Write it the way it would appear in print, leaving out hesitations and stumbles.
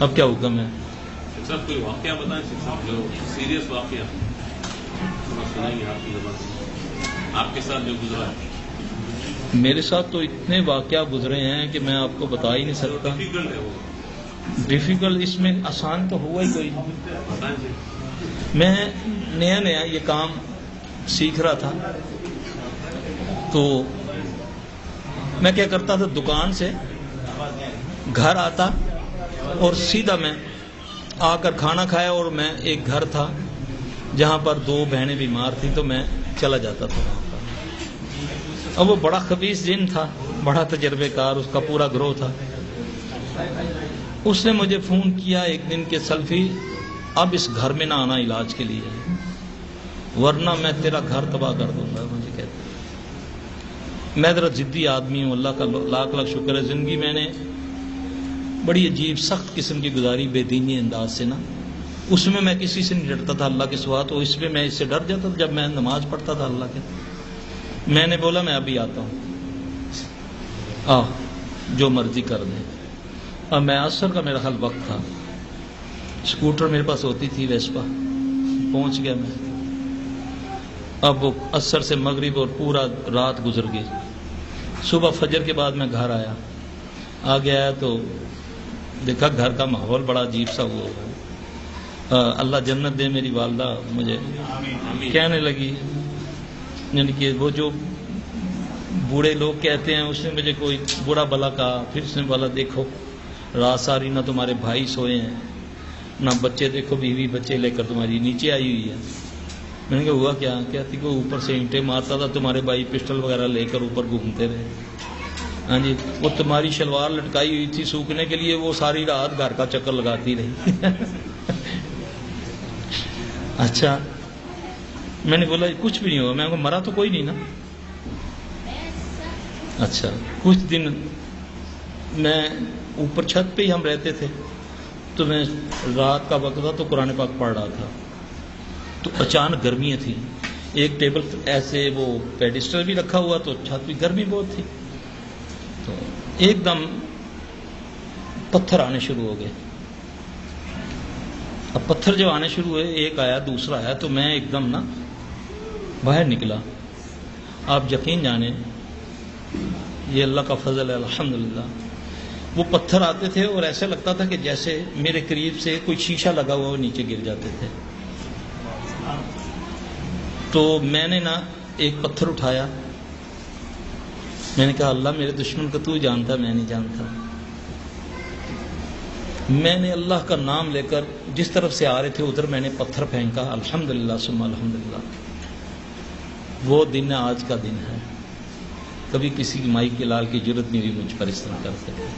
اب کیا حکم ہے؟ سر کوئی واقعہ بتائیں صاحب، جو سیریس واقعہ تھوڑا سنائیے آپ کی زبان سے، آپ کے ساتھ جو گزرا ہے۔ میرے ساتھ تو اتنے واقعہ گزرے ہیں کہ میں آپ کو بتا ہی نہیں سکتا۔ ڈیفیکلٹ ہے وہ، ڈیفیکلٹ اس میں آسان تو ہوا ہی کوئی نہیں۔ بتائیں جی۔ میں نیا نیا یہ کام سیکھ رہا تھا، تو میں کیا کرتا تھا، دکان سے گھر آتا اور سیدھا میں آ کر کھانا کھایا، اور میں ایک گھر تھا جہاں پر 2 بہنیں بیمار تھیں، تو میں چلا جاتا تھا وہاں پر۔ اب وہ بڑا خبیث جن تھا، بڑا تجربے کار، اس کا پورا گروہ تھا۔ اس نے مجھے فون کیا ایک دن کہ سلفی اب اس گھر میں نہ آنا علاج کے لیے، ورنہ میں تیرا گھر تباہ کر دوں گا۔ مجھے کہتے میں ذرا ضدی آدمی ہوں، اللہ کا لاکھ لاکھ شکر ہے، زندگی میں نے بڑی عجیب سخت قسم کی گزاری بے دینی انداز سے نا، اس میں کسی سے نہیں ڈرتا تھا اللہ کے سوا، تو اس میں اس سے ڈر جاتا تھا جب میں نماز پڑھتا تھا اللہ کے۔ میں نے بولا میں ابھی آتا ہوں، جو مرضی کر دیں۔ اب میں عصر کا میرا حل وقت تھا، اسکوٹر میرے پاس ہوتی تھی ویسپا، پہنچ گیا میں۔ اب وہ عصر سے مغرب اور پورا رات گزر گئی، صبح فجر کے بعد میں گھر آیا تو دیکھا گھر کا ماحول بڑا عجیب سا ہوا۔ اللہ جنت دے میری والدہ مجھے کہنے لگی، یعنی کہ وہ جو بوڑھے لوگ کہتے ہیں، اس نے مجھے کوئی برا بلا کہا، پھر اس نے بولا دیکھو رات ساری نہ تمہارے بھائی سوئے ہیں نہ بچے، دیکھو بیوی بچے لے کر تمہاری نیچے آئی ہوئی ہے۔ میں نے کہا ہوا کیا؟ کہتی کہ اوپر سے اینٹیں مارتا تھا، تمہارے بھائی پسٹل وغیرہ لے کر اوپر گھومتے رہے۔ ہاں جی، وہ تمہاری شلوار لٹکائی ہوئی تھی سوکھنے کے لیے، وہ ساری رات گھر کا چکر لگاتی رہی۔ اچھا، میں نے بولا کچھ بھی نہیں ہوا، میں نے کہا مرا تو کوئی نہیں نا۔ اچھا، کچھ دن میں اوپر چھت پہ ہی ہم رہتے تھے، تو میں رات کا وقت تھا تو قرآن پاک پڑھ رہا تھا، تو اچانک گرمیاں تھیں، ایک ٹیبل ایسے وہ پیڈسٹل بھی رکھا ہوا، تو چھت بھی گرمی بہت تھی، تو ایک دم پتھر آنے شروع ہو گئے۔ اب پتھر جو آنے شروع ہوئے، ایک آیا دوسرا آیا، تو میں ایک دم نا باہر نکلا۔ آپ یقین جانیں یہ اللہ کا فضل ہے الحمدللہ، وہ پتھر آتے تھے اور ایسے لگتا تھا کہ جیسے میرے قریب سے کوئی شیشہ لگا ہوا وہ نیچے گر جاتے تھے۔ تو میں نے نا ایک پتھر اٹھایا، میں نے کہا اللہ میرے دشمن کو تو جانتا، میں نہیں جانتا۔ میں نے اللہ کا نام لے کر جس طرف سے آ رہے تھے ادھر میں نے پتھر پھینکا، الحمدللہ ثم الحمدللہ۔ وہ دن آج کا دن ہے، کبھی کسی مائی کے لال کی جرت نہیں ہوئی مجھ پر اس طرح کر سکے۔